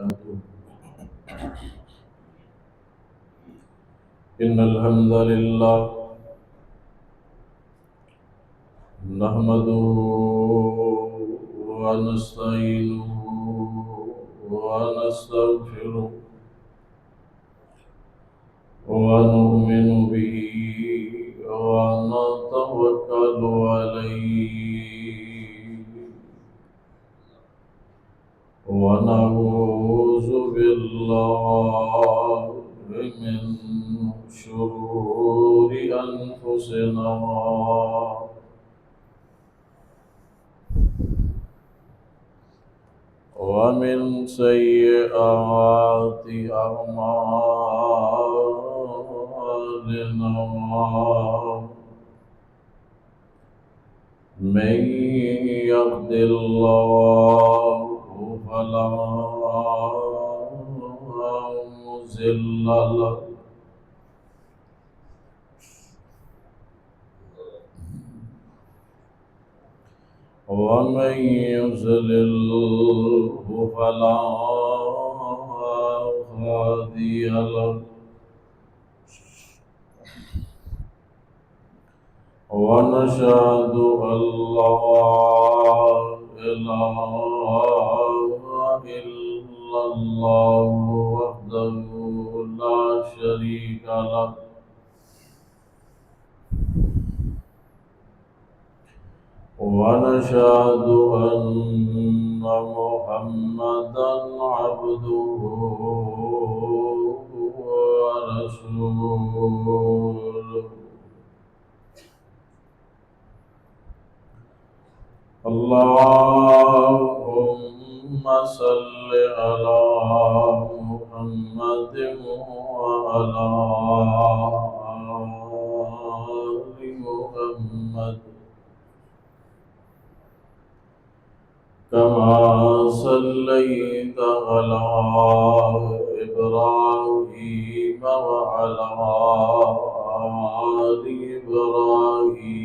وبركاته. إن الحمد لله نحمده ونستعينه ونستغفره ونؤمن به ونتوكل عليه ونعوذ بالله من شرور أنفسنا ومن سيئات أعمالنا من يهد الله فلا مضل له ومن يضلل فلا هادي له ونشهد أن لا إله إلا الله وحده لا شريك له ونشهد أن محمدا عبده ورسوله. اللهم صل على محمد وعلى آل محمد كما صليت على إبراهيم وعلى آل إبراهيم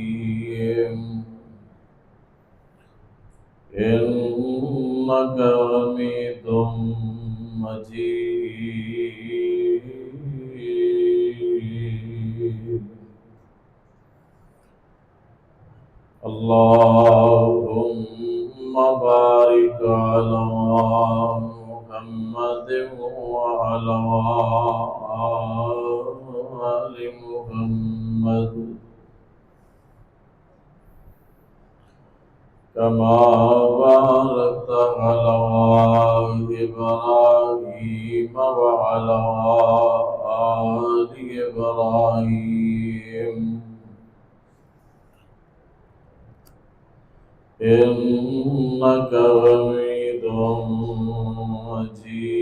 إنك حميد مجيد. اللهم بارك على محمد وعلى آل محمد كما باركت على إبراهيم وعلى آل إبراهيم إنك حميد مجيد.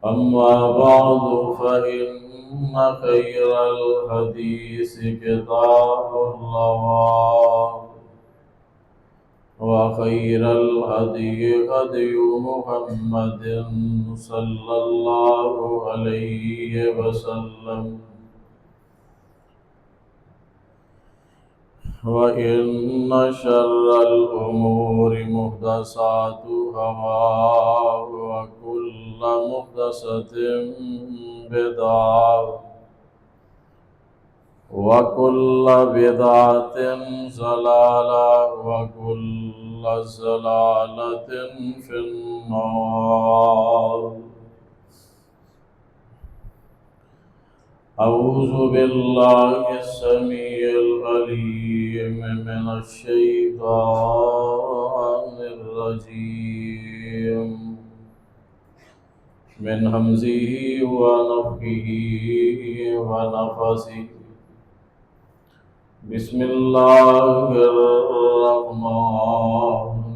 أما بعد فإن خير الحديث كتاب الله وخير الهدي هدي محمد صلى الله عليه وسلم وإن شر الأمور محدثاتها وكل محدثة بدعة وكل بدعة ضلالة وكل ضلالة في النار. أعوذ بالله السميع العليم من الشيطان الرجيم من همزه ونفخه ونفثه. بسم الله الرحمن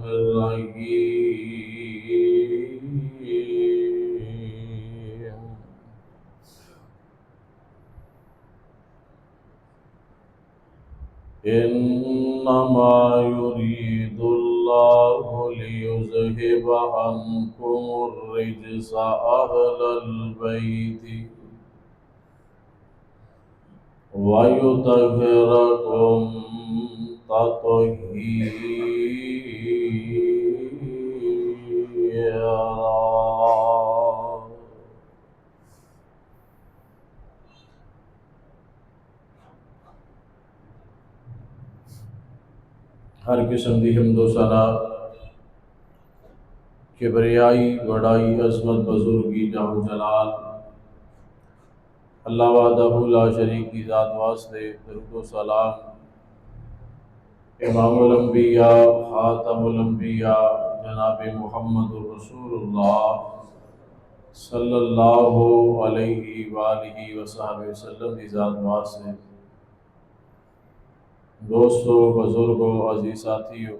الرحيم. إنما يريد الله ليذهب عنكم الرجس أهل البيت ويطهركم तत्हीरा। हर किस्म की हिम्दो सना किबरियाई बड़ाई अज़मत बुजुर्गी जाहु जलाल अल्लाह वहदहु ला शरीक की ज़ात वास्ते दरूद व सलाम इमामुल अंबिया खातमुल अंबिया जनाब मुहम्मदुर रसूलुल्लाह सल्लल्लाहु अलैहि वालिहि वसहबिहि वसल्लम की ज़ात वास्ते। दोस्तों, बुजुर्गों, अजीज साथियों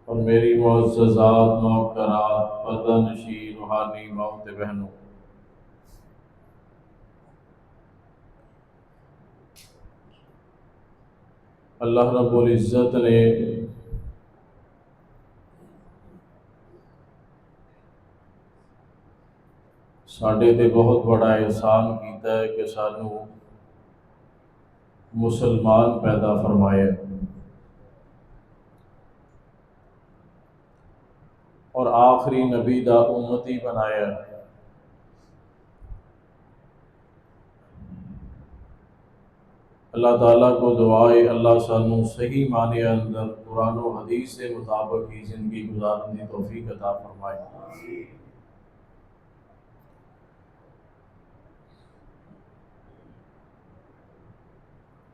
और मेरी मुअज़्ज़ज़ात मौक़रात पर्दा नशी रूहानी मौत बहनों, अल्लाह रब्बुल इज़्ज़त ने साढ़े ते बहुत बड़ा एहसान किया है कि सानू मुसलमान पैदा फरमाया और आखिरी नबी दा उम्मती बनाया। अल्लाह ताला को दुआ है अल्लाह सानू सही माने अंदर कुरान और हदीस के मुताबिक ही जिंदगी गुजारने की तौफीक अता फरमाए।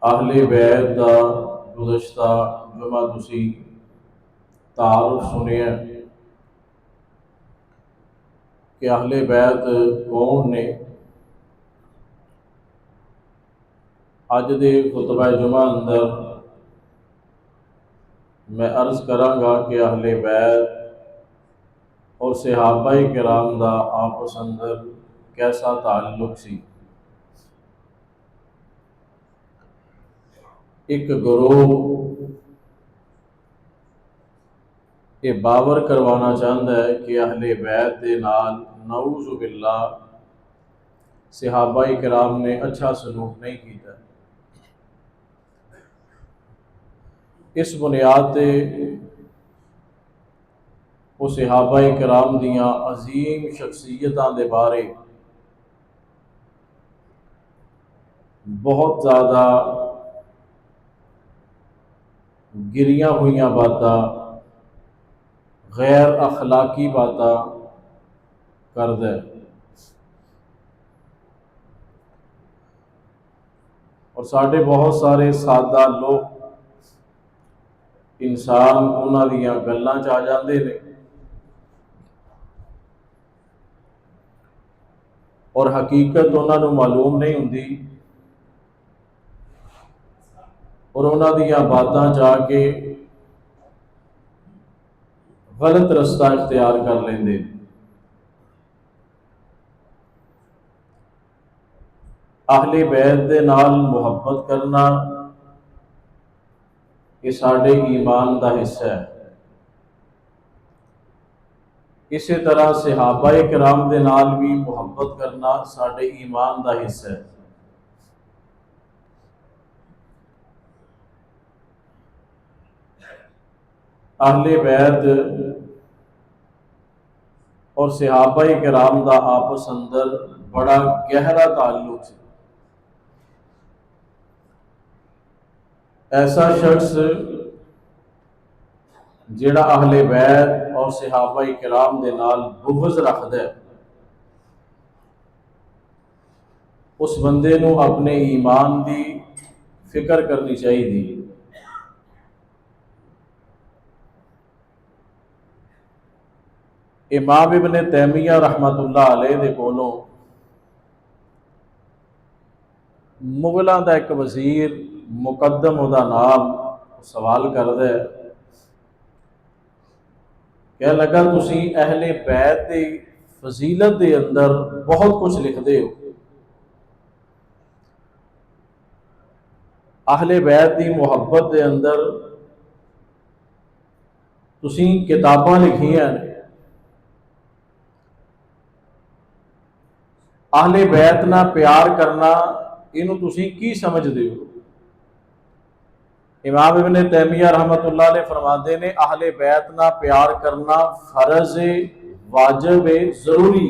आहले बैत दा गुज़श्ता जुमा तुसी तारुफ सुनिया कि आहले बैत कौन ने। अज दे खुतबा जुमा अंदर मैं अर्ज करांगा कि अहले बैत और सहाबाए किराम दा आपस अंदर कैसा ताल्लुक सी। एक गुरूह ये बावर करवाना चाहता है कि अहले बैत दे नाल नऊज़ु बिल्लाह सहाबाए किराम ने अच्छा सलूक नहीं किया। इस बुनियाद ते वो सहाबाए किराम दियां अजीम शख्सियतां दे बारे बहुत ज़्यादा गिरियां हुई बातां, गैर अखलाकी बातां करद है और साढ़े बहुत सारे सादा लोग इंसान उन्हां दियां गल्लां च आ जाते हैं और हकीकत उन्होंने मालूम नहीं होंदी और उन्हां दियां बातां जाके गलत रस्ता इख्तियार कर लेंदे। अहले बैत दे नाल मुहब्बत करना ये साढ़े ईमान का हिस्सा है। इसी तरह सहाबाए किराम दे नाल भी मुहब्बत करना साढ़े ईमान का हिस्सा है। अहले बैत और सहाबाए किराम का आपस अंदर बड़ा गहरा ताल्लुक है। ऐसा शख्स जिहड़ा अहले बैत और सहाबाए किराम दे नाल बुग़्ज़ रखदा है, उस बंदे नूं अपने ईमान की फिक्र करनी चाहिए। इमाम इब्न तैमिया रहमतुल्लाह अलैह दे कोलों मुगलों का एक वजीर मुकद्दम उहदा नाम सवाल करदा है, कह लगा तुसी अहले बैत की फजीलत के अंदर बहुत कुछ लिखते हो। अहले बैत की मुहब्बत के अंदर तुसी किताबां लिखियां ने। अहले बैत ना प्यार करना इनू तुसी की समझदे हो? इमाम इब्न तैमिया रहमतुल्लाह अलैह फरमाते ने अहले बैत ना प्यार करना फर्ज वाजिब जरूरी।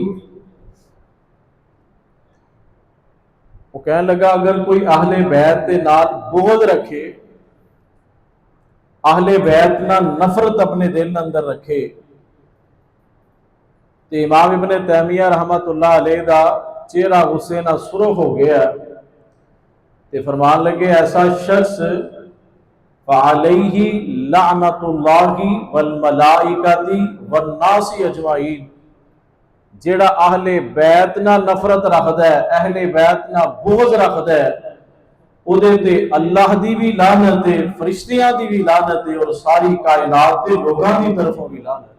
वो कहने लगा अगर कोई अहले बैत के नाल बुग़्ज़ रखे, अहले बैत ना नफरत अपने दिल अंदर रखे, तो इमाम इब्न तैमिया रहमतुल्लाह अलैह दा चेहरा गुस्से ना सुरख हो गया। ते फरमान लगे ऐसा शख्स फ़अलैहि लअनतुल्लाहि वल मलाइकति वन नासी अजमाइन, जेड़ा अहले बैत ना नफरत रखदा है, अहले बैत ना बुग़्ज़ रखदा है, उहदे ते अल्लाह दी भी लानत है, फरिश्तियां दी भी लानत है और सारी कायनात के लोगों की तरफों भी लानत है।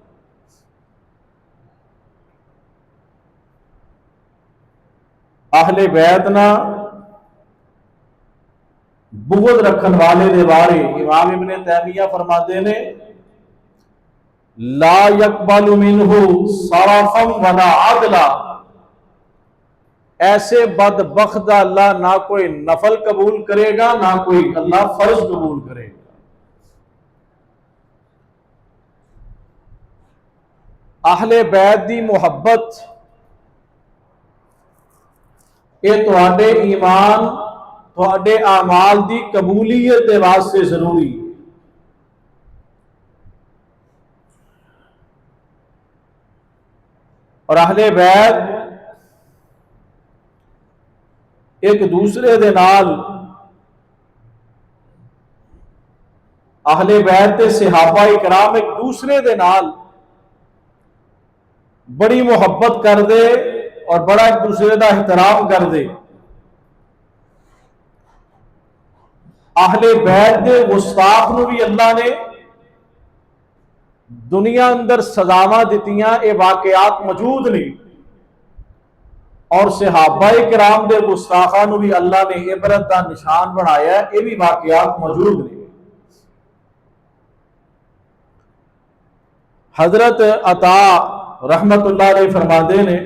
अहले बैत ना बुग़्ज़ रखन वाले दे बारे इमाम इब्न तैमिया फरमाते ने ला यक़बलु मिन्हु सरफ़न वला अदला, ऐसे बदबख्त अल्लाह ना कोई नफल कबूल करेगा ना कोई अल्लाह फर्ज कबूल करेगा। अहले बैत दी मुहब्बत ये तुहाडे ईमान तुहाडे आमाल दी कबूलियत के वास्ते जरूरी है। और अहले बैत एक दूसरे दे नाल, अहले बैत ते सहाबा इकराम एक दूसरे दे नाल बड़ी मुहब्बत कर दे और बड़ा एक दूसरे का एहतराम कर दे। अहले बैत के गुस्ताख नूं भी अल्लाह ने दुनिया अंदर सजावां दित्तियां, ये वाकयात मौजूद नहीं, और सहाबा किराम दे गुस्ताखां नूं भी अल्लाह ने इबरत का निशान बनाया, ये भी वाकयात मौजूद नहीं। हजरत अता रहमतुल्लाह अलैह फरमाते ने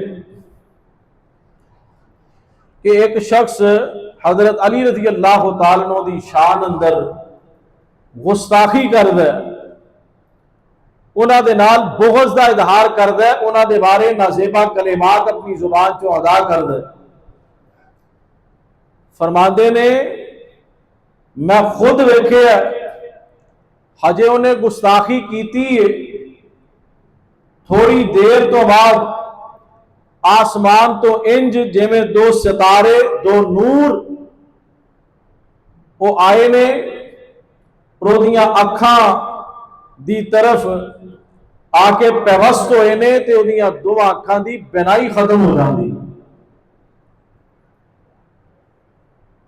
कि एक शख्स हजरत अली रज़ी अल्लाह तआला अन्हु दी शान अंदर गुस्ताखी करदा है, उन्हां दे नाल बुग़्ज़ दा इजहार करदा है, उन्हां दे बारे नाज़ेबा कलिमात अपनी जुबान चों अदा करदा है। फरमांदे ने मैं खुद वेखिया हजे उन्हें गुस्ताखी कीती है, थोड़ी देर तो बाद आसमान तो इंज जिवें दो सितारे दो नूर वो आए ने, ओदियां अखां दी तरफ आके पैवस्त होए ने ते ओदियां दो अखां दी बिनाई खत्म हो जाती।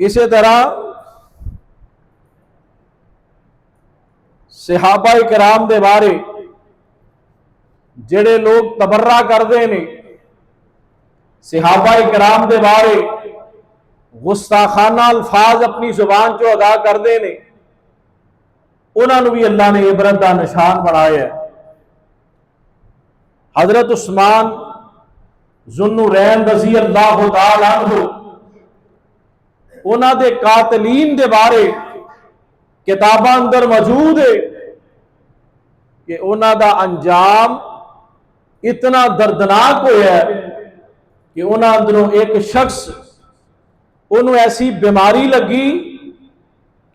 इसी तरह सहाबा किराम दे बारे जेड़े लोग तबर्रा करते हैं, सहाबा किराम दे बारे गुस्ताखाना अल्फाज अपनी जुबान चो अदा करते हैं, उन्होंने भी अल्लाह ने इबरत का निशान बनाया है। हजरत उस्मान ज़ुन्नुरैन रज़ी अल्लाह तआला अन्हु उन्हां दे कातलीन दे बारे किताबां अंदर मौजूद है कि उन्हां दा अंजाम इतना दर्दनाक होया कि उन्हां अंदरों एक शख्स उन्होंने ऐसी बीमारी लगी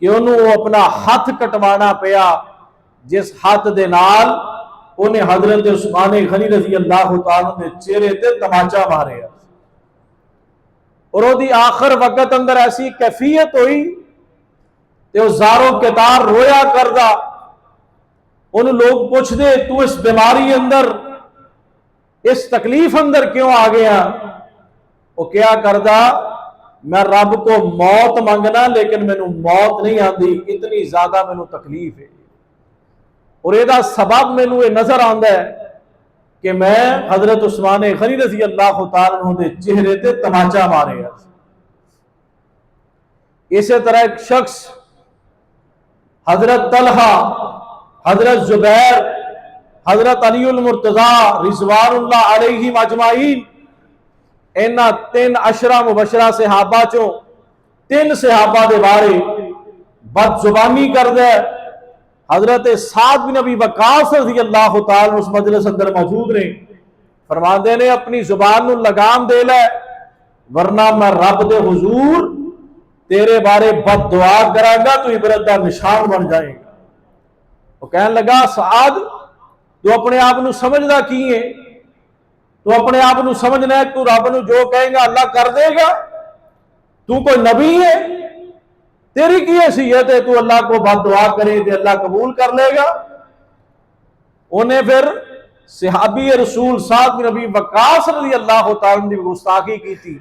कि उन्होंने अपना हाथ कटवाना पिया, जिस हाथ दे नाल उन्हें हजरत उस्मान गनी रज़ी अल्लाह तआला के चेहरे ते तमाचा मारे, और ओदी आखिर वक्त अंदर ऐसी कैफियत हुई ते ज़ारो कितार रोया करदा। उन लोग पूछते तू इस बीमारी अंदर इस तकलीफ अंदर क्यों आ गया? वो क्या करदा, मैं रब को मौत मंगना लेकिन मैनू मौत नहीं आती, इतनी ज्यादा मैनू तकलीफ है। और यदा सबब मैनू ये नजर आता है कि मैं हजरत उस्मान गनी रज़ी अल्लाह तआला अन्हु दे चेहरे ते तमाचा मारे। इसी तरह एक शख्स हजरत तलहा, हजरत जुबैर, हजरत अलीउल मुर्तजा रिज़वानुल्लाह अलैहिम अजमाइन, इन्हां तीन अशरा मुबशरा सहाबा चो तीन सहाबा दे बारे बदजुबानी कर दे। हजरत साद बिन अबी वक्कास रज़ी अल्लाह तआला उस मजलिस अंदर मौजूद ने, फरमाते ने अपनी जुबान नूं लगाम दे लै, वरना मैं रब दे हुजूर तेरे बारे बद दुआ करांगा, तू इबरत दा निशान बन जाएगा। वो कहने लगा, साद तू अपने आप नूं समझदा की है? तू अपने आप नूं समझना है तू रब नूं जो कहेगा अल्लाह कर देगा? तू कोई नबी है? तेरी की हैसियत है तू अल्लाह को बद दुआ करे तो अल्लाह कबूल कर लेगा? उन्हें फिर सहाबी रसूल साद बिन अबी वक्कास रज़ी अल्लाह तआला दी गुस्ताखी की थी।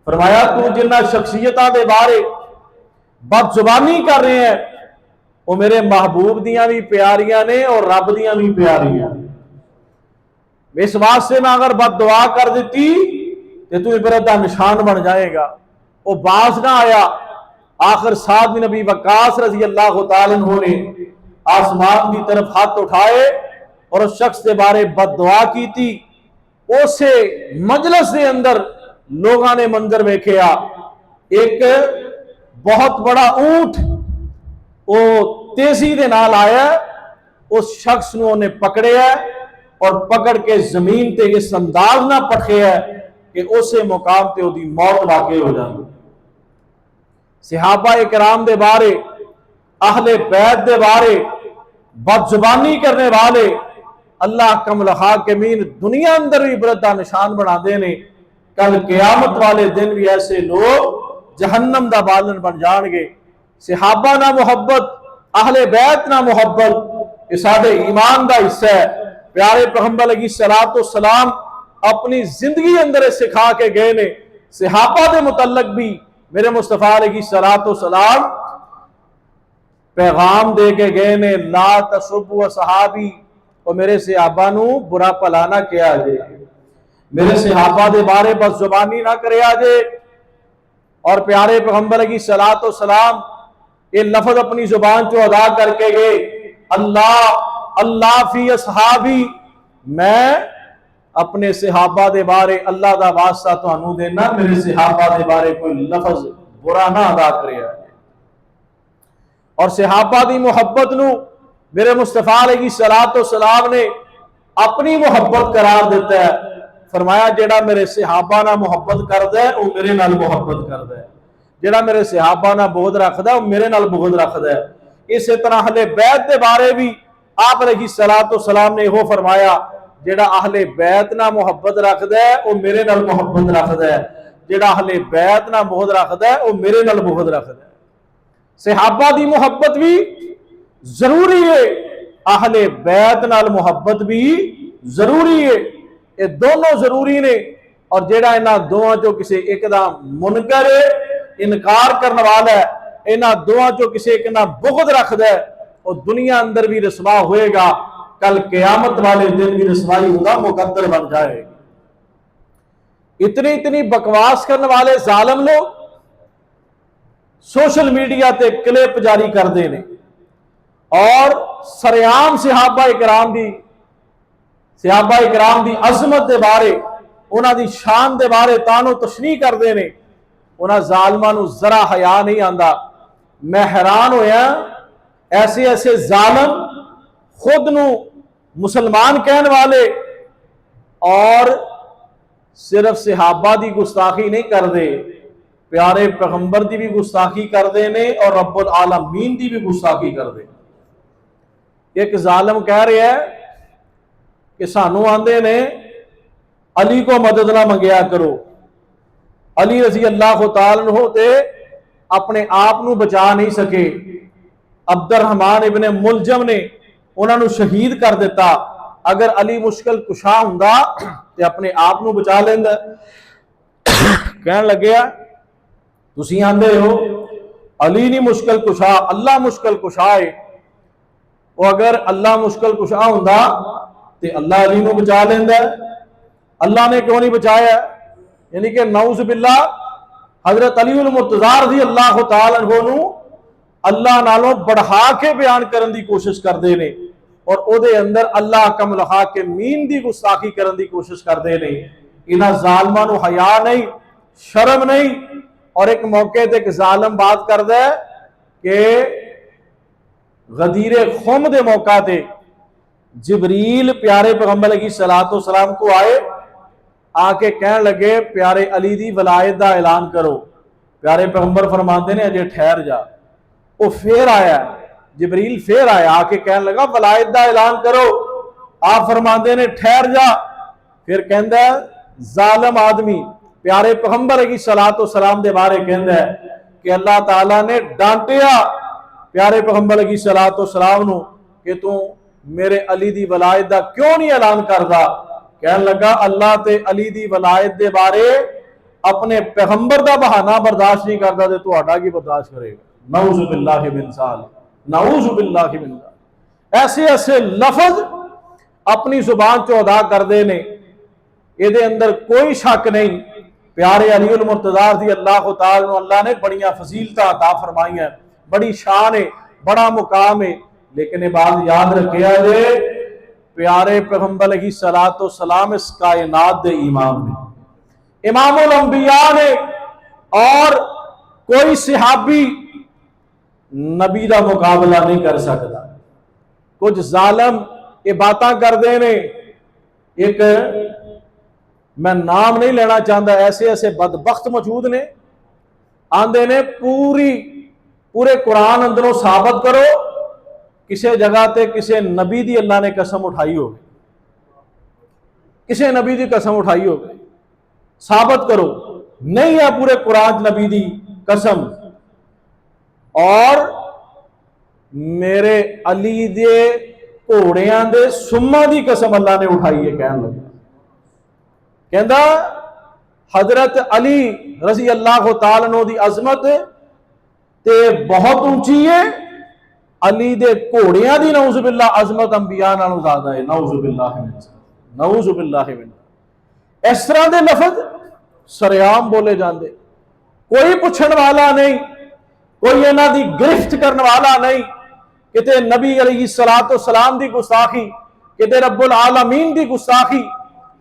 फरमाया तू जिन्ना शख्सियतां दे बारे बदजुबानी कर रहे हैं वो मेरे महबूब दियां भी प्यारियां ने और रब दियां भी प्यारियां। इस वास्ते मैं अगर बद दुआ कर दी तो तू इबरत दा निशान बन जाएगा। वो बाज ना आया। आखिर साद बिन अबी वक्कास रज़ी अल्लाह तआला अन्हु ने आसमान की तरफ हाथ उठाए और उस शख्स के बारे बद दुआ की थी। उसे मजलिस के अंदर लोगों ने मंजर वेखिया, एक बहुत बड़ा ऊंट वो तेजी के नाल आया, उस शख्स को उन्हें पकड़िया और पकड़ के जमीन ते इस अंदाज ना पटकिया कि उसे मुकाम ते उसकी मौत वाकई हो जाती। सहाबा इकराम दे बारे, अहले बैत दे बारे बदजुबानी करने वाले अल्लाह कमल हाकिमीन दुनिया अंदर भी इबरत दा निशान बना देने। कल क़यामत वाले दिन भी ऐसे लोग जहन्नम दा बालन बन जाएंगे। सहाबा ना मुहब्बत, अहले बैत ना मुहब्बत, ये साडे ईमान दा हिस्सा है। प्यारे पैगंबर अलैहिस्सलातु वस्सलाम अपनी जिंदगी अंदर सिखा के गए ने। सहाबा दे मुतल्लक भी मेरे मुस्तफा अलैहिस्सलातु वस्सलाम पैगाम दे के गए ने, ला तसुब्बु सहाबी, और मेरे सहाबा नू बुरा भला ना किया जे, मेरे सहाबा दे बारे बस जुबानी ना करे जे। और प्यारे पैगंबर अलैहिस्सलातु वस्सलाम ये लफ्ज अपनी जुबान चो अदा करके गए, अल्लाह अल्लाह फी असहाबी, मैं अपने सहाबा दे बारे अल्लाह दा वास्ता तुहानू देना, मेरे सहाबा दे बारे कोई लफ्ज बुरा ना अदा करे। और सहाबा दी मुहब्बत नू मेरे मुस्तफा अलैहिस्सलातु वस्सलाम ने अपनी मुहब्बत करार दिता है। फरमाया जेड़ा मेरे सहाबा नाल मुहब्बत करदा है वो मेरे नाल मुहब्बत करदा है, जेड़ा मेरे सहाबा नाल बुग़्ज़ रखदा है वो मेरे नाल बुग़्ज़ रखदा है। इस तरह अहले बैत दे बारे भी आप अलैहिस्सलातु वस्सलाम ने हो फरमाया, जेड़ा अहले बैत नाल मुहब्बत रखदा है वो मेरे नाल मुहब्बत रखदा है, जेड़ा अहले बैत नाल बुग़्ज़ रखदा है वो मेरे नाल बुग़्ज़ रखदा है। सहाबा दी मुहब्बत भी जरूरी है, अहले बैत नाल मुहब्बत भी जरूरी है, ये दोनों जरूरी ने। और जेड़ा इन्हां दोवां चों किसी एक दा मुनकर इनकार करने वाला है, इन्हां दोवां चों किसी एक ना बुग़्ज़ रखदा है, और दुनिया अंदर भी रसवा होएगा, कल क़यामत वाले दिन भी रसवाई होगा मुकद्दर बन जाएगी। इतनी इतनी बकवास करने वाले जालिम लोग सोशल मीडिया ते क्लिप जारी करते हैं और सरेआम सहाबा इकराम दी अजमत के बारे, उन्हां दी शान के बारे तानो तशनीह करते हैं। उन्हां जालिमां नूं जरा हया नहीं आंदा। मैं हैरान होया, ऐसे ऐसे जालिम खुद नूं मुसलमान कहने वाले और सिर्फ सहाबा दी गुस्ताखी नहीं करते, प्यारे पैगंबर की भी गुस्ताखी करते हैं और रब्बुल आलमीन की भी गुस्ताखी करते। एक जालिम कह रहा है कि सानू आंदे ने अली को मदद ना मंगया करो, अली रज़ी अल्लाह तआला अन्हु ते अपने आप नू बचा नहीं सके, अब्दुर्रहमान इब्ने मुलजम ने उन्होंने शहीद कर दिता। अगर अली मुश्किल कुशा हुंदा ते अपने आप नू बचा लेंदा। कहन लग्या तुसीं आंदे हो अली नहीं मुश्किल कुशा, अल्लाह मुश्किल कुशा है। वो अगर अल्लाह मुश्किल कुशा हुंदा ते अल्लाह अली नू बचा लेंदा, अल्लाह ने क्यों नहीं बचाया? यानी कि नऊज़ बिल्लाह हजरत अली उल मुर्तज़ा रज़ी अल्लाह तआला अन्हु नू अल्लाह नालों बढ़ा के बयान करने की कोशिश करते हैं और उहदे अंदर अल्लाह कमल हाकिमीन दी गुस्ताखी करने की कोशिश करते हैं। इन्हां जालिमां नू हया नहीं, शर्म नहीं। और एक मौके ते एक जालिम बात करदा है, कि गदीर खुम दे मौका ते जिबरील प्यारे पैगंबर की सलातो सलाम को आए, आके कहन लगे प्यारे अली दी वलायत दा ऐलान करो। प्यारे पैगंबर फरमाते ने अजे ठहर जा। वो फिर आया, जिबरील फिर आया, आके कहन लगा वलायत दा ऐलान करो। आप फरमाते ने ठहर जा। फिर कहंदा जालिम आदमी प्यारे पैगंबर की सलातो सलाम दे बारे कहंदा कि अल्लाह ताला ने डांटिया प्यारे पैगंबर की सलातो सलाम नू कि तू मेरे अली दी वलायत दा क्यों नहीं ऐलान करदा। कहन लगा अल्लाह ते अली दी वलायत दे बारे अपने पैगंबर दा बहाना बर्दाश्त नहीं करता ते तुहाडा की बर्दाश्त करेगा। नऊज़ु बिल्लाहि मिन ज़ालिक, नऊज़ु बिल्लाहि मिन ज़ालिक। ऐसे ऐसे लफ्ज अपनी जुबान चो अदा करते ने, इहदे अंदर कोई शक नहीं। प्यारे अलीउल मुर्तज़ा दी अल्लाह तआला अल्लाह ने बड़ियां फजीलतां अता फरमाइयां, बड़ी शान है, बड़ा मुकाम है। लेकिन ये बात याद रखिया जे प्यारे पैगंबर की सलातो सलाम इस कायनात दे इमाम ने, इमामुल अंबिया ने, और कोई सहाबी नबी का मुकाबला नहीं कर सकता। कुछ जालिम ये बातें करते ने, एक मैं नाम नहीं लेना चाहता, ऐसे ऐसे बदबख्त मौजूद ने, आंदे ने पूरे कुरान अंदरों साबित करो किसी जगह ते किसी नबी दी अल्लाह ने कसम उठाई हो, किसी नबी की कसम उठाई हो, साबित करो। नहीं है पूरे कुरान नबी दी कसम। और मेरे अली दे घोड़ियां दे सुम्मा दी कसम अल्लाह ने उठाई है। कहन लगा कहंदा हजरत अली रजी अल्लाह तआला अन्हु दी अजमत ते बहुत ऊंची है, अली दे घोड़ियां दी नऊज़ु बिल्लाह अजमत अंबिया नालों ज्यादा है। नऊज़ु बिल्लाह मिन, नऊज़ु बिल्लाह मिन। इस तरह के लफ्ज सरेआम बोले जाते, कोई पूछण वाला नहीं, कोई इन्हां दी गिरफ्त करने वाला नहीं। किते नबी अलैहि सलातो सलाम दी गुस्ताखी, किते रब्बुल आलमीन दी गुस्ताखी,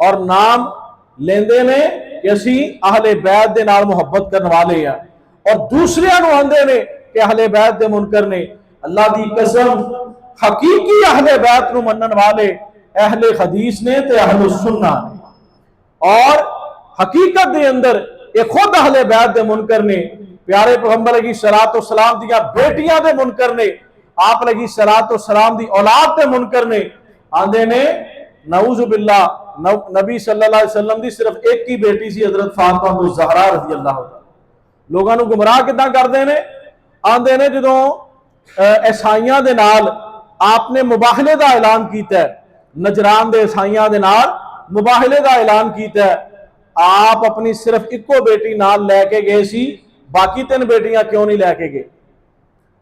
और नाम लेंदे ने कि असी अहले बैत दे नाल मुहब्बत करने वाले हैं, और दूसरियां नूं आंदे ने कि अहले बैत दे मुनकर ने। अल्लाह दी कसम हकीकी अहले बैत नूं मनन वाले अहले हदीस ने ते अहले सुन्ना ने, और हकीकत दे अंदर ये खुद अहले बैत दे मुनकर ने। प्यारे पैगंबर की सलातो सलाम दियां बेटियां दे मुनकर ने, आप लगी सलातो सलाम दी औलाद दे मुनकर ने। आंदे ने नऊज़ु बिल्लाह, नबी सल्लल्लाहु अलैहि वसल्लम दी सिर्फ एक ही बेटी सी हजरत फातिमा ज़हरा रज़ी अल्लाह तआला। लोगों को गुमराह किदां करदे ने, आंदे ने जदों ईसाइयां दे नाल आपने मुबाहले का ऐलान किया, नजरान दे ईसाइयां दे नाल मुबाहले का ऐलान किया, आप अपनी सिर्फ इको बेटी नाल लैके गए सी, बाकी 3 बेटियां क्यों नहीं लैके गए?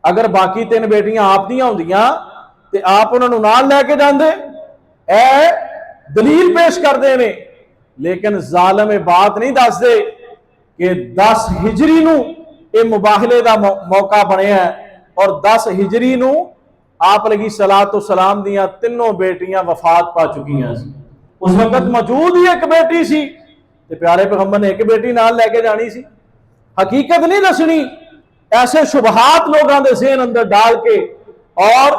अगर बाकी 3 बेटियां आप दियां होंदियां ते आप उन्होंने नाल लैके जांदे। ए दलील पेश करते ने, लेकिन जालिम बात नहीं दसदे कि 10 हिजरी नूं ये मुबाहले का मौका बनया, और 10 हिजरी नूं आप लगी सलातो सलाम दियां 3 बेटियां वफात पा चुकी हैं। उस वक्त मौजूद ही एक बेटी सी, ते प्यारे पैगंबर ने एक बेटी नाल लैके जानी सी। हकीकत नहीं दसनी, ऐसे शुबहात लोगों के ज़हन अंदर डाल के और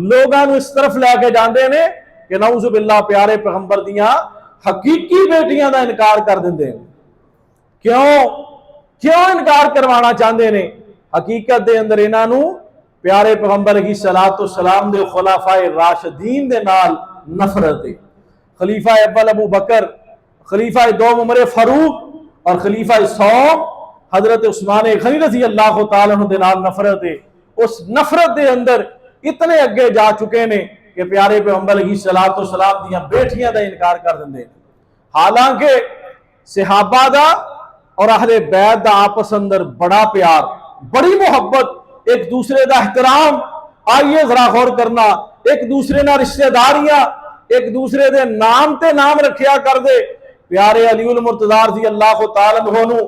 लोगों को इस तरफ लैके जाते हैं कि नऊज़ु बिल्लाह प्यारे पैगंबर दियां हकीकी बेटियां का इनकार कर देंगे। क्यों इनकार करवाना चाहते हैं? हकीकत के अंदर इन्हों प्यारे पैगंबर की सलातो सलाम दे खुलाफाए राशिदीन दे नाल नफरत है। खलीफा अव्वल अबू बकर, खलीफा दोम उमर फारूक और खलीफा सौम हजरत उस्मान गनी रज़ी अल्लाह तआला अन्हु दे नाल नफरत है। उस नफरत के अंदर इतने अगे जा चुके ने कि प्यारे पैगंबर की सलातो सलाम दियां बेटियां का इनकार कर देंगे। हालांकि सहाबा दा और अहले बैत दा आपस अंदर बड़ा प्यार, बड़ी मोहब्बत, एक दूसरे का एहतराम। आइए जरा गौर करना, एक दूसरे ना रिश्तेदारियां, एक दूसरे के नाम ते नाम रखिया कर दे। प्यारे अलीउल मुर्तज़ा रज़ी अल्लाह तआला अन्हु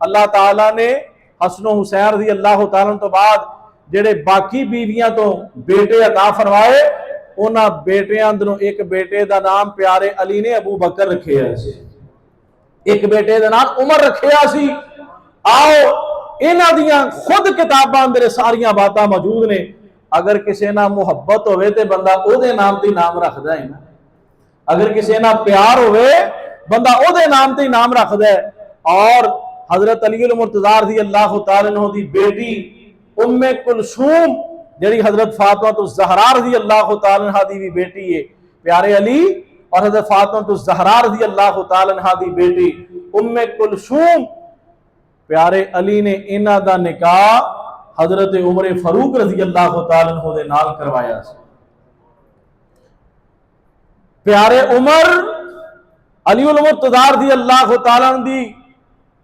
अल्लाह ताला ने हसन हुसैन रज़ी अल्लाह तआला तो बाद जेड़े बाकी बीवियां तो बेटे अता फरमाए, उन्हां बेटियां अंदरों एक बेटे का नाम प्यारे अली ने अबू बकर रखे, एक बेटे का नाम उमर रखे। आओ इन्हां दियां खुद किताबां अंदर सारियां बातां मौजूद ने। अगर किसी ना मुहब्बत होवे ते बंदा ओदे नाम ते नाम रखदा है ना, अगर किसी ना प्यार होवे बंदा ओदे नाम ते नाम रखदा है। और हजरत अली अल मुर्तज़ा रज़ी अल्लाह तआला अन्हु दी बेटी उम्मे कुलसूम जेड़ी हजरत फातिमा ज़हरा रज़ी अल्लाह तआला अन्हा दी भी बेटी है, प्यारे अली और हजरत फातिमा ज़हरा रज़ी अल्लाह तआला अन्हा दी बेटी उम्मे कुलसूम, प्यारे अली ने इन्हां दा निकाह हजरत उमर फारूक रज़ी अल्लाह तआला अन्हु दे नाल करवाया। प्यारे उमर अली उल मुर्तज़ा रज़ी अल्लाह तआला अन्हु दी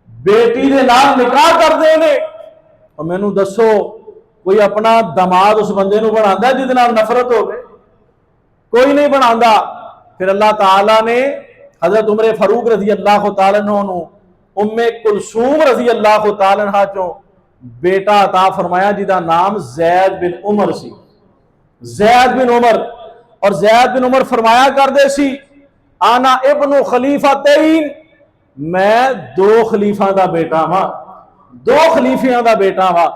बेटी दे नाल निकाह करदे ने। और मैनू दसो कोई अपना दमाद उस बंदे नू बनांदा जिहदे नाल नफरत होवे? कोई नहीं बनांदा। फिर अल्लाह ताला ने हजरत उमर फारूक रज़ी अल्लाह तआला अन्हु नू उम्मे कुलसूम रज़ी अल्लाह तआला अन्हा चों बेटा अता फरमाया जिहदा नाम ज़ैद बिन उमर सी। ज़ैद बिन उमर, और ज़ैद बिन उमर फरमाया करदे सी आना इब्नु खलीफतैन, मैं दो खलीफा दा बेटा वा, दो खलीफियां दा बेटा वा।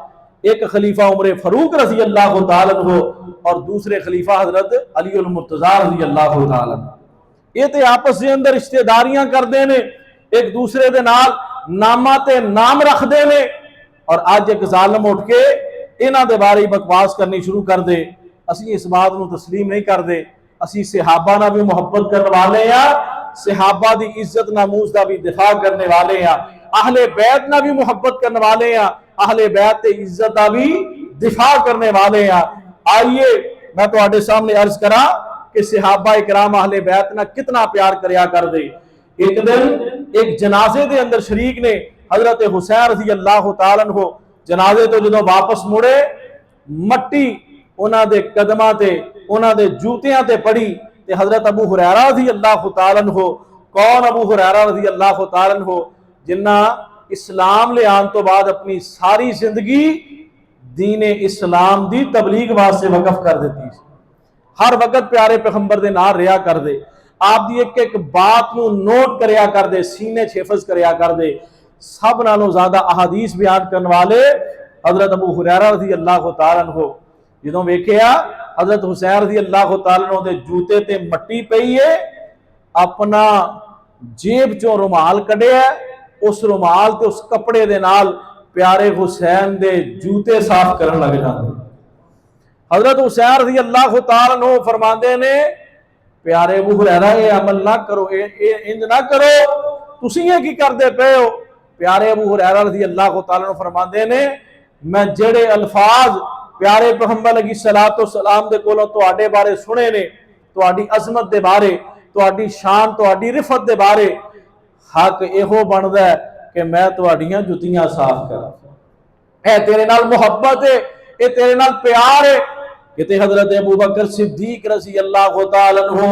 एक खलीफा उमर फारूक रज़ी अल्लाह तआला अन्हु और दूसरे खलीफा हजरत अली उल मुर्तज़ा रज़ी अल्लाह तआला अन्हु। ये ते आपस के अंदर रिश्तेदारियां करते ने, एक दूसरे दे नाल नामा ते नाम रखते ने। और अज एक जालम उठ के इन्हां दे बारे बकवास करनी शुरू कर दे। असी इस बात को तस्लीम नहीं करते। असी सहाबा ना भी मुहब्बत करने वाले हैं, सहाबा की इज्जत नामूस का भी दिफा करने वाले हैं, अहले बैत ना भी मुहब्बत करने वाले हैं, अहले बैत की इज्जत का भी दिफा करने वाले हैं। आइए मैं तुहाडे सामने अर्ज करा कि सहाबा इकराम अहले बैत ना कितना प्यार करया कर दे। एक दिन एक जनाजे के अंदर शरीक ने हजरत हुसैन रज़ी अल्लाह तआला अन्हु जनाजे तो जो वापस मुड़े, मट्टी उन्हां दे कदमां ते उन्हां दे जूतियां ते पड़ी ते हजरत अबू हुरैरा रज़ी अल्लाह तआला अन्हु, कौन अबू हुरैरा रज़ी अल्लाह तआला अन्हु जिन्ना इस्लाम ले आने तो बाद अपनी सारी जिंदगी दीने इस्लाम दी तबलीग वास्ते वकफ कर देती, हर वक्त प्यारे पैगंबर दे नाल रिहा कर दे, आप दी एक एक बात नू नोट करया कर दे, सीने हिफज करया कर दे। सब नालों ज्यादा अहादीस बयान करने वाले हजरत अबू हुरैरा रज़ी अल्लाह तआला अन्हु जो वेख्या हजरत हुसैन रज़ी अल्लाह तआला अन्हु दे जूते ते मट्टी पई है, अपना जेब चों रुमाल कढ़िया, उस रुमाल ते उस कपड़े दे नाल प्यारे हुसैन दे जूते साफ करन लग जाते। हजरत हुसैन रज़ी अल्लाह तआला अन्हु फरमांदे ने प्यारे अबू हुरैरा ये अमल ना करो, इंज ना करो, तुसीं ये की करदे पे हो? प्यारे अबू हुरैरा रज़ी अल्लाह तआला अन्हु फरमांदे ने मैं जेड़े अल्फाज प्यारे पैगंबर अलैहिस्सलातु वस्सलाम दे कोलों तुहाडे बारे सुने ने, तुहाडी अजमत दे बारे, तुहाडी शान, तुहाडी रिफत दे बारे, हक इहो बनदा है कि मैं तुहाडीआं जुतियां साफ करा। ए तेरे नाल मुहब्बत है, ये तेरे नाल प्यार है। कि हजरत अबू बकर सिद्दीक रज़ी अल्लाह तआला अन्हु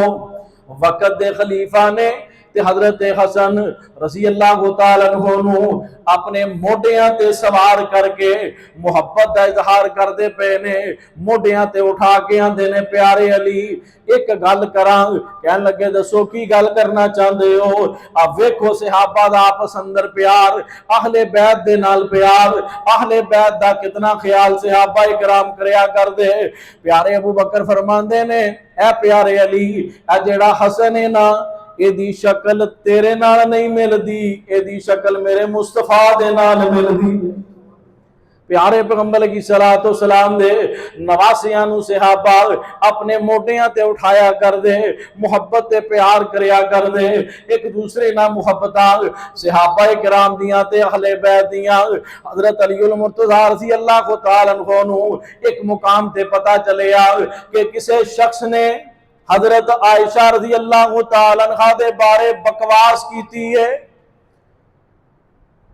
वक़्त दे खलीफा ने ते हजरत हसन रज़ी अल्लाह तआला अन्हु नू अपने मोढियां ते सवार करके मुहब्बत का इजहार करते पे ने, मोढियां ते उठा के आंदे ने प्यारे अली एक गल करां। कहन लगे दसो की गल करना चाहते हो? अब वेखो सहाबा दा आपस अंदर प्यार, अहले बैत दे नाल प्यार, अहले बैत दा कितना ख्याल सहाबा इकराम करया करदे। प्यारे अबू बकर फरमांदे ने ए प्यारे अली ए जेड़ा हसन है ना, एदी शक्ल तेरे नाल नहीं मिलदी, एदी शक्ल मेरे मुस्तफा दे नाल मिलदी। प्यारे पैगंबर अलैहिस्सलातु वस्सलाम दे नवासियां नू सहाबा अपने मोढियां ते उठाया कर दे, मुहब्बत ते प्यार करया कर दे, एक दूसरे नाल मुहब्बतां सहाबा इकराम दियां ते अहले बैत दियां। हजरत अली उल मुर्तज़ा रज़ी अल्लाह तआला अन्हु नू एक मुकाम ते पता चलिया कि किसी शख्स ने हजरत आयशा रज़ी अल्लाह तआला अन्हा दे बारे बकवास की है।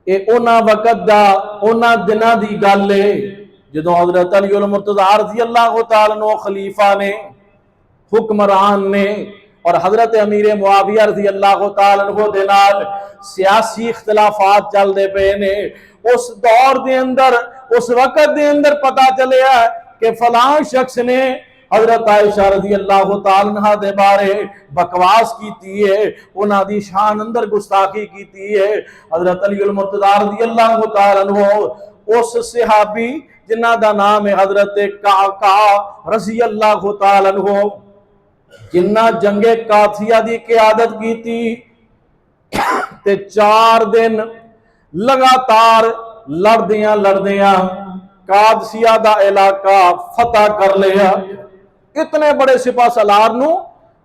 वक़्त दा उन्हां दिनां दी गल है जदों हजरत अली उल मुर्तज़ा रज़ी अल्लाह तआला अन्हु खलीफा ने, हुक्मरान ने और हजरत अमीर मुआविया रज़ी अल्लाह तआला अन्हु दे नाल सियासी इख्तिलाफात चलते पे ने। उस दौर दे अंदर, उस वक़्त दे अंदर पता चलिया कि फलां शख्स ने हजरत आयशा रज़ी अल्लाह तआला अन्हा दे बारे बकवास की है, उन्हां दी शान अंदर गुस्ताखी की है। हजरत अली उल मुर्तज़ा रज़ी अल्लाह तआला अन्हु उस सहाबी जिन्हां दा नाम है हजरत काका रज़ी अल्लाह तआला अन्हु, जिन्ना जंगे कासिया की क़यादत की ते 4 दिन लगातार लड़दियां लड़दियां कादसिया का इलाका फतह कर लिया। इतने बड़े सिपा सलार नू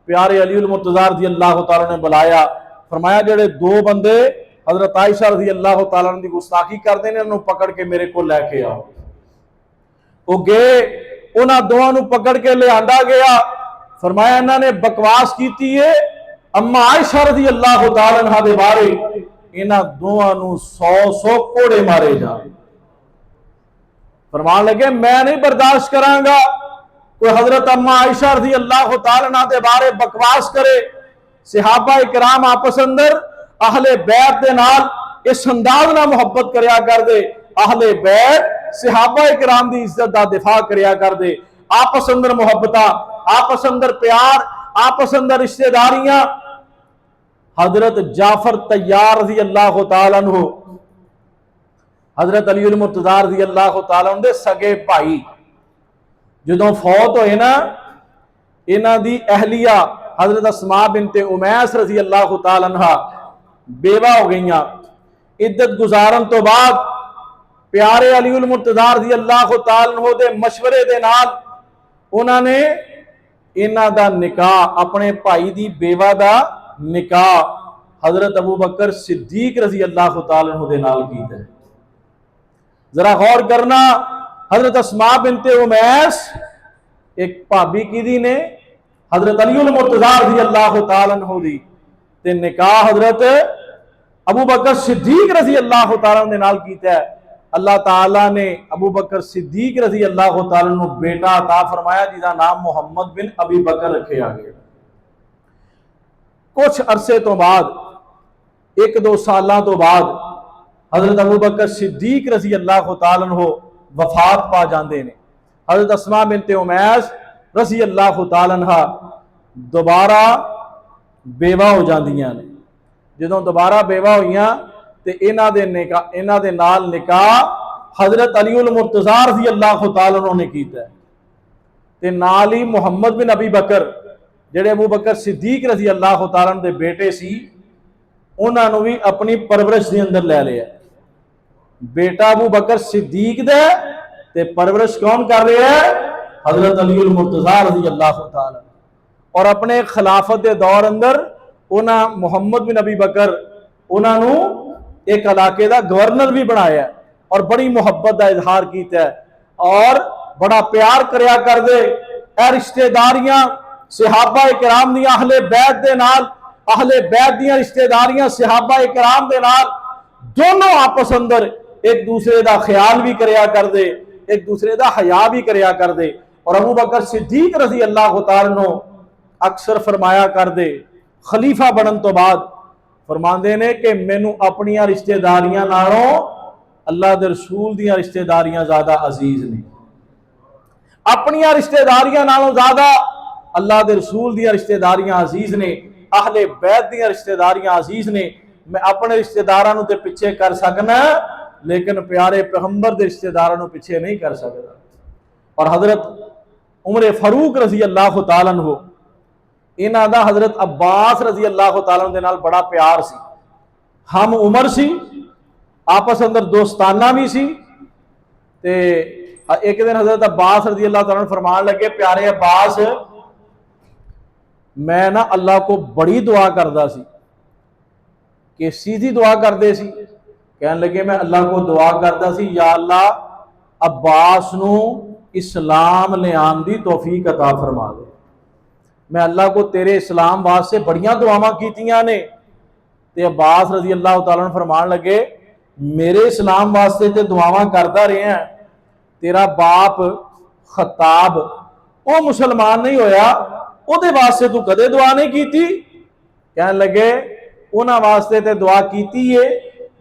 प्यारे अली मुर्तज़ा रज़ी अल्लाह तआला ने बुलाया, फरमाया जेड़े 2 बंदे हजरत आयशा रज़ी अल्लाह तआला की गुस्ताखी करते हैं उन्होंने पकड़ के मेरे को लैके आओ। वो गए, उन्होंने दोवां नू पकड़ के लिया गया। फरमाया इन्होंने बकवास की है अम्मा आयशा रज़ी अल्लाह तआला अन्हा दे बारे, इन्हां दोवां नू 100 कोड़े मारे जा। फरमान लगे मैं नहीं बर्दाश्त करांगा कोई हजरत अम्मा आयशा रज़ी अल्लाह तआला अन्हा दे बारे बकवास करे। सहाबा इकराम आपस अंदर अहले बैत दे नाल इस अंदाज नाल मुहब्बत करया कर दे, अहले बैत सहाबा इकराम दी इज्जत दा दिफा करया कर दे। आपस अंदर मुहब्बत, आपस अंदर प्यार, आपस अंदर रिश्तेदारियां। हजरत जाफर तैयार रज़ी अल्लाह तआला अन्हु, हजरत अली मुर्तज़ा रज़ी अल्लाह तआला अन्हु दे सगे भाई जदों फौत होए ना, इन्हां दी अहलिया हजरत अस्मा बिनते उमैस रज़ी अल्लाह तआला अन्हा बेवा हो गई। इद्दत गुजारन तो बाद प्यारे अली मुर्तज़ा रज़ी अल्लाह तआला अन्हु दे मशवरे दे नाल उन्होंने इन्हां दा निकाह, अपने भाई दी बेवा दा निकाह हजरत अबू बकर सिद्दीक रज़ी अल्लाह तआला अन्हु दे नाल कीता। जरा गौर करना, हजरत अस्मा बिनते उमैस एक भाभी की ने हजरत अली मुर्तज़ा रज़ी अल्लाह तआला अन्हु दी ते निकाह हजरत अबू बकर सिद्दीक रज़ी अल्लाह तआला दे नाल कीता है। अल्लाह ताला ने अबू बकर सिद्दीक रज़ी अल्लाह तआला अन्हु बेटा अता फरमाया जिसका नाम मुहम्मद बिन अबी बकर रखा गया। कुछ अरसे तो बाद, 1-2 साल तो बाद हजरत अबू बकर सिद्दीक रज़ी अल्लाह तआला अन्हु वफात पा जाते हैं। हजरत अस्मा बिनते उमैस रज़ी अल्लाह तआला अन्हा दोबारा बेवा हो जांदियां ने। जदों दोबारा बेवा होईयां ते इन्हां दे नाल निकाह हजरत अली मुर्तज़ा रज़ी अल्लाह तआला अन्हु ने कीता ते नाल ही मुहम्मद बिन अबी बकर जेड़े अबू बकर सिद्दीक रज़ी अल्लाह तआला दे बेटे सी, उन्हां नूं भी अपनी परवरिश दे अंदर लै लिया। बेटा अबू बकर सिद्दीक दे ते परवरिश कौन कर रहा है? हजरत अली मुर्तज़ा रज़ी अल्लाह तआला। और अपने खिलाफत के दौर अंदर उन्हें मुहम्मद बिन अबी बकर उन्होंने एक इलाके का गवर्नर भी बनाया और बड़ी मुहब्बत का इजहार किया और बड़ा प्यार करया कर दे। ए रिश्तेदारियां सहाबा इकराम दी अहले बैत दे नाल, अहले बैत दी रिश्तेदारियां सहाबा इकराम दे नाल दोनों आपस अंदर एक दूसरे का ख्याल भी करया कर दे, एक दूसरे का हया भी करया कर दे। और अबू बकर सिद्दीक रज़ी अल्लाह तआला अन्हु अक्सर फरमाया कर दे, खलीफा बनन तो बाद फरमाते ने कि मैनू अपन रिश्तेदारियां नालों अल्लाह दे रसूल दी रिश्तेदारियां ज्यादा अजीज ने, अपन रिश्तेदारियां नालों ज्यादा अल्लाह दे रसूल दी रिश्तेदारियां अजीज ने, अहले बैत दी रिश्तेदारियां अजीज ने। मैं अपने रिश्तेदारां ते पिछे कर सकना लेकिन प्यारे पैगंबर दे रिश्तेदारां नूं पिछे नहीं कर सकता। और हजरत उमर फारूक रज़ी अल्लाह तआला अन्हु, इन्हां दा हजरत अब्बास रज़ी अल्लाह तआला दे नाल बड़ा प्यार सी, हम उमर सी, आपस अंदर दोस्ताना भी सी। ते एक दिन हजरत अब्बास रज़ी अल्लाह तआला फरमान लगे, प्यारे अब्बास मैं ना अल्लाह को बड़ी दुआ करदा सी। कि सीधी दुआ करते सी? कहने लगे मैं अल्लाह को दुआ करता सी, या अल्लाह अब्बास नूं इस्लाम ले आन दी तौफीक अता फरमा दे। मैं अल्लाह को तेरे इस्लाम वास्ते बड़ियां दुआवां कीतियां ने। ते अब्बास रज़ी अल्लाह तआला फरमान लगे मेरे इस्लाम वास्ते ते दुआवां करता रहे हैं, तेरा बाप खत्ताब वो मुसलमान नहीं होया, उहदे वास्ते तू कदे दुआ नहीं कीती? कहने लगे उन्हां वास्ते ते दुआ कीती है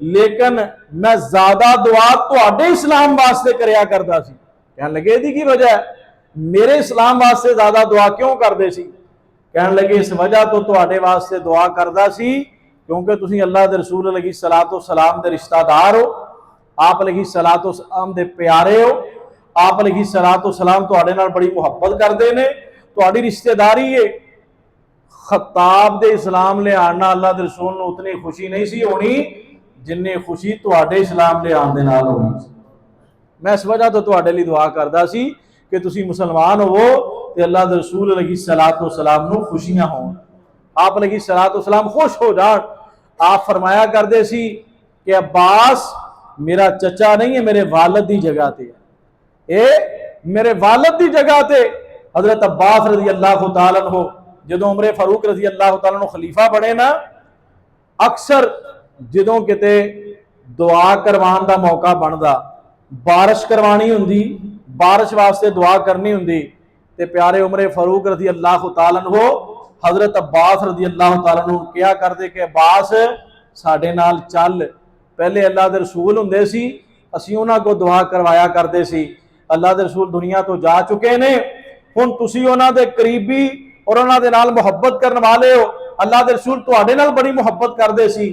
लेकिन मैं ज्यादा दुआ तुहाडे इस्लाम वास्ते करया करदा सी। कहने लगे इहदी की वजह है? मेरे इस्लाम वास्ते ज्यादा दुआ क्यों करदे सी? कहने लगे इस वजह तो तुहाडे वास्ते दुआ करदा सी क्योंकि तुसीं अल्लाह दे रसूल अलैहि सलातो सलाम दे रिश्तेदार हो आप अलैहिस्सलातु वस्सलाम दे प्यारे हो, आप अलैहिस्सलातु वस्सलाम तुहाडे नाल बड़ी मुहब्बत करते ने, तुहाडी रिश्तेदारी है। खत्ताब दे इस्लाम ले आना अल्लाह दे रसूल नूं उतनी खुशी नहीं सी होनी जिन्नी खुशी तुहाडे इस्लाम ले आने दे नाल होनी सी। मैं इस वजह तो तुहाडे लई दुआ करदा सी कि तुसी मुसलमान होवो ते अल्लाह दे रसूल अलैहिस्सलातु वस्सलाम नूं खुशियां होण, आप अलैहिस्सलातु वस्सलाम खुश हो जाण। आप फरमाया करदे सी कि अब्बास मेरा चचा नहीं है, मेरे वालिद दी जगह ते ए मेरे वालिद दी जगह ते। हजरत अब्बास रजी अल्लाह तआला अन्हु जदों उमर फारूक रजी अल्लाह तआला अन्हु खलीफा बने ना, अक्सर जदों किते दुआ करवाने का मौका बनता, बारिश करवानी हुंदी, बारिश वास्ते दुआ करनी हुंदी ते प्यारे उमर फारूक रजी अल्लाह तआला अन्हु हजरत अब्बास रजी अल्लाह तआला अन्हु क्या करते कि अब्बास साडे नाल चल। पहले अल्लाह दे रसूल हुंदे सी, असीं उन्हां को दुआ करवाया करते सी। अल्लाह दे रसूल दुनिया तो जा चुके ने, हुण तुसीं उन्हां दे करीबी और उन्हां दे नाल मुहब्बत करने वाले हो। अल्लाह दे रसूल तुहाडे नाल बड़ी मुहब्बत करते सी,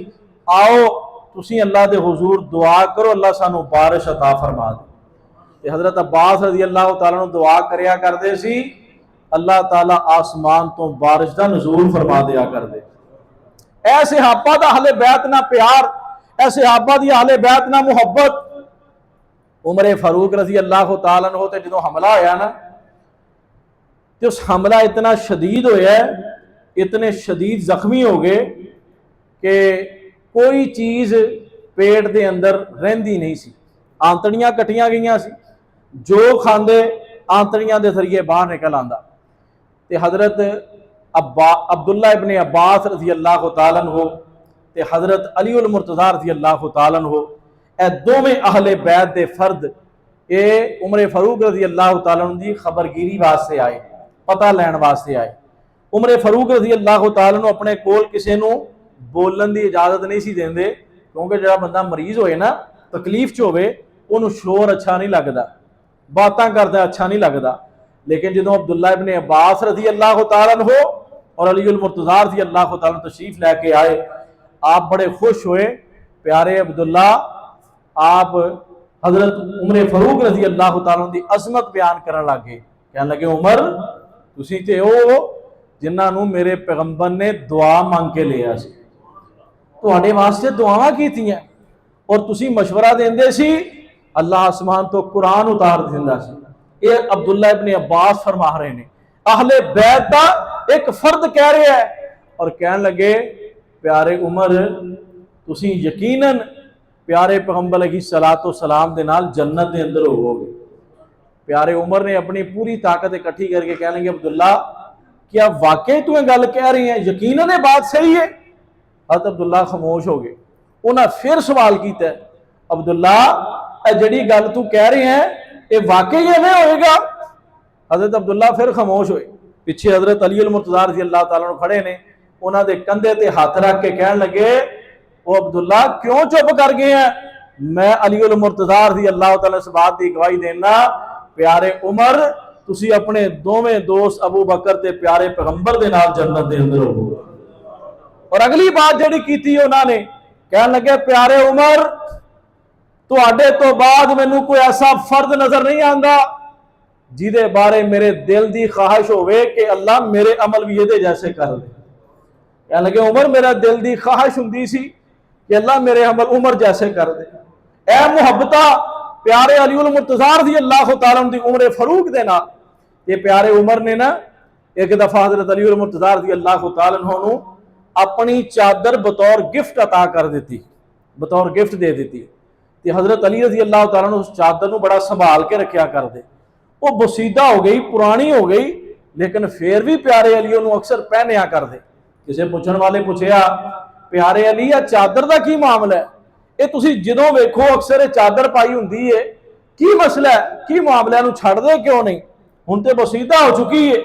आओ तुसीं अल्लाह दे हुजूर दुआ करो, अल्लाह सानू बारिश अता फरमा दे। हजरत अब्बास रजी अल्लाह तआला अन्हु दुआ करया करते सी, अल्लाह ताला आसमान तो बारिश का नजूल फरमा दिया करते। ऐ सहाबा दा अहले बैत ना प्यार, ऐ सहाबा दी अहले बैत ना मुहब्बत। उमर फारूक रजी अल्लाह तआला अन्हु ते जदों हमला होया ना, तो उस हमला इतना शदीद होया, इतने शदीद जख्मी हो गए कि कोई चीज़ पेट के अंदर रहिंदी नहीं सी, आंतड़ियां कटियां गई सी, जो खांदे आंतड़ियां के जरिए बाहर निकल आंदा। ते हजरत अब्दुल्ला इब्ने अब्बास रजी अल्लाह तआला अन्हु ते हजरत अली उल मुर्तज़ा रजी अल्लाह तआला अन्हु ए दोवें अहले बैत दे फर्द ये उमर फारूक रजी अल्लाह तआला अन्हु दी खबरगिरी वास्ते आए, पता लैण वास्ते आए। उमर फारूक रजी अल्लाह तआला अन्हु अपने कोल किसी नूं बोलण दी इजाजत नहीं सी देंदे, क्योंकि जिहड़ा बंदा मरीज होए ना, तकलीफ च होवे, उहनूं शोर अच्छा नहीं लगता, बातां करदा अच्छा नहीं लगता। लेकिन जो अब्दुल्ला इब्ने अब्बास रजी अल्लाह तआला अन्हु और अली उल मुर्तज़ा रजी अल्लाह तआला तशरीफ लैके आए, आप बड़े खुश हुए। प्यारे अब्दुल्ला, आप हजरत उमर फारूक रजी अल्लाह तआला दी अजमत बयान करन लगे, कहने लगे उमर तुसीं ते ओ जिन्हां नूं मेरे पैगंबर ने दुआ मंग के लिया सी, तुहाडे वास्ते दुआवां कीतियां और तुसीं मशवरा देंदे सी, अल्लाह आसमान तो कुरान उतार दिंदा सी। ये अब्दुल्ला इब्ने अब्बास फरमा रहे ने, अहले बैत दा एक फर्द कह रहा है और कहने लगे प्यारे उमर तुसीं यकीनन प्यारे पैगंबर अलैहिस्सलातु वस्सलाम दे नाल जन्नत दे अंदर होवोगे। प्यारे उमर ने अपनी पूरी ताकत इकट्ठी करके कहने लगे अब्दुल्ला क्या वाकई तू ये गल कह रही है, यकीनन ये बात सही है। हज़रत अब्दुल्ला खामोश हो गए। उन्हें फिर सवाल किया, अब्दुल्ला जिहड़ी गल तू कह रहे हैं ये वाकई इवें होएगा? हज़रत अब्दुल्ला फिर खामोश होए। पिछे हज़रत अली उल मुर्तज़ा रज़ी अल्लाह तआला अन्हु खड़े ने, उन्होंने कंधे ते हाथ रख के कहने लगे वो अब्दुल्ला क्यों चुप कर गए हैं? मैं अली उल मुर्तज़ा रज़ी अल्लाह तआला इस बात की गवाही देना, प्यारे उमर तुसी अपने दोवें दोस्त अबू बकर ते प्यारे पैगंबर दे नाल जन्नत दे अंदर होवोगे। और अगली बात जिहड़ी कीती उन्होंने कहने लगे प्यारे उमर तुहाडे तो बाद मैनू कोई ऐसा फर्द नजर नहीं आता जिदे बारे मेरे दिल की ख्वाहिश होवे कि अल्लाह मेरे अमल भी ये जैसे कर दे। कहने लगे उमर मेरा दिल की ख्वाहिश हुंदी सी कि अल्लाह मेरे अमल उमर जैसे कर दे। ए मुहब्बता प्यारे अली उल मुर्तज़ा रज़ी अल्लाह तआला अन्हु दी उमर फारूक दे नाल, ये प्यारे उमर ने ना एक दफा हज़रत अली उल मुर्तज़ा रज़ी अल्लाह तआला अन्हु नूं अपनी चादर बतौर गिफ्ट अता कर दी, बतौर गिफ्ट दे दी। तो हज़रत अली रज़ी अल्लाह तआला अन्हु उस चादर नूं बड़ा संभाल के रखा करते। वो बसीदा हो गई, पुरानी हो गई, लेकिन फिर भी प्यारे अली उन्होंने अक्सर पहनया करते। किसी पूछने वाले पूछया प्यारे अली आ चादर का की मामला है? ये तुसी जदों वेखो अक्सर ये चादर पाई हुंदी है, की मसला है, की मामला है, छड़ दे क्यों नहीं? हुण ते बसीदा हो चुकी है।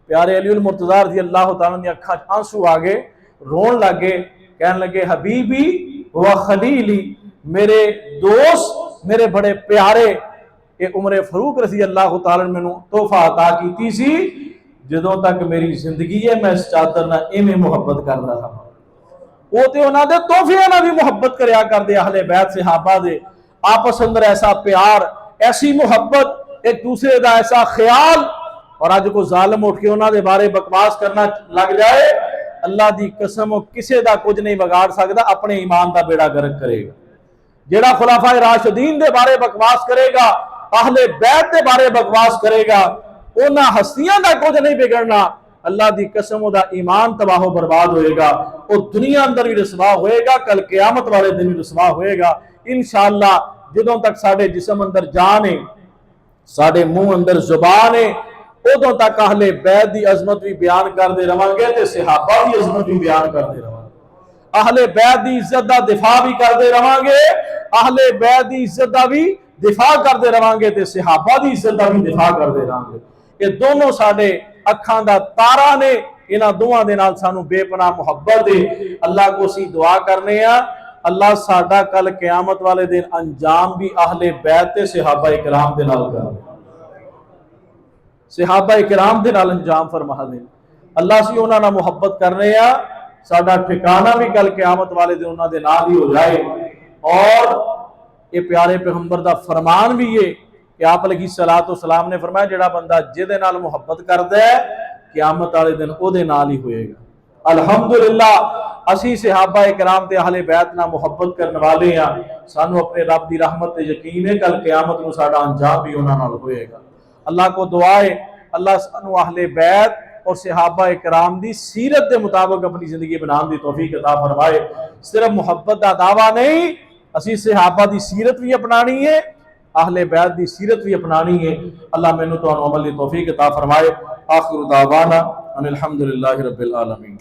प्यारे अली उल मुर्तज़ा रज़ी अल्लाह तआला दी अखां च आंसू आ गए, रोन लग गए, कहने लगे हबीबी व खलीली, मेरे दोस्त मेरे बड़े प्यारे, ये उमर फारूक रज़ी अल्लाह तआला ने मैनू तोहफा अता कीती सी, जदों तक मेरी जिंदगी है मैं इस चादर नाल इवें मुहब्बत करदा था। वो तो उन्होंने तोहफियां नाल भी मुहब्बत करया करदे अहले बैत सहाबा दे। आपस अंदर ऐसा प्यार, ऐसी मुहब्बत, एक दूसरे का ऐसा ख्याल। और अज को जालिम उठ के उन्होंने बारे बकवास करना लग जाए, अल्लाह की कसम किसी का कुछ नहीं बिगाड़ सकता, अपने ईमान का बेड़ा गर्क करेगा। जेड़ा खुलाफाए राशिदीन के बारे बकवास करेगा, अहले बैत के बारे बकवास करेगा, उन्हां हस्तियां का कुछ नहीं बिगड़ना। अल्लाह की कसम उहदा ईमान तबाह बर्बाद होएगा, वो दुनिया अंदर भी रसवा होएगा, कल क़यामत वाले दिन भी रसवा होएगा। इंशाअल्लाह जदों तक साडे जिस्म अंदर जान है, साडे मुंह अंदर जुबान है, उदों तक अहले बैत की अजमत भी बयान करते रहांगे ते सहाबा की अजमत भी बयान करते रहांगे। अहले बैत की इज्जत का दिफा भी करते रहांगे, अहले बैत की इज्जत का भी दिफा करते रहांगे ते सहाबा की इज्जत का भी दिफा करते रहांगे। ये दोनों साडे अखां दा तारा ने, इन्हां दोवां दे नाल सानू बेपनाह मुहब्बत है। अल्लाह को असीं दुआ करने आ, अल्लाह साडा कल क़यामत वाले दिन अंजाम भी अहले बैत ते सहाबा इकराम दे नाल करे, सहाबा इकराम दे नाल अंजाम फरमा दे। अल्लाह सी उन्हां नाल मुहब्बत करने आ, साडा ठिकाना भी कल क़यामत वाले दिन उन्हां दे नाल ही हो जाए। और ये प्यारे पैगंबर दा फरमान भी है कि आप अलैहिस्सलातु वस्सलाम ने फरमाया, जिहड़ा बंदा जिहदे नाल मुहब्बत करदा है क़यामत वाले दिन उहदे नाल ही होएगा। अल्हम्दुलिल्लाह असी सहाबा इकराम ते अहले बैत नाल मुहब्बत करने वाले हैं, सानू अपने रब की रहमत ते यकीन है, कल क़यामत नूं साडा अंजाम भी उन्हां नाल होएगा। अल्लाह को दुआ है अल्लाह सानू अहले बैत और सहाबा इकराम दी सीरत के मुताबिक अपनी जिंदगी बनाने की तौफीक अता फरमाए। सिर्फ मुहब्बत का दावा नहीं, असी सहाबा की सीरत भी अपनानी है, अहले बैत की सीरत भी अपनानी है। अल्लाह मैनू तुहानू अमल की तौफीक अता फरमाए। आखिर दावाना अनिल हम्दुलिल्लाहि रब्बिल आलमीन।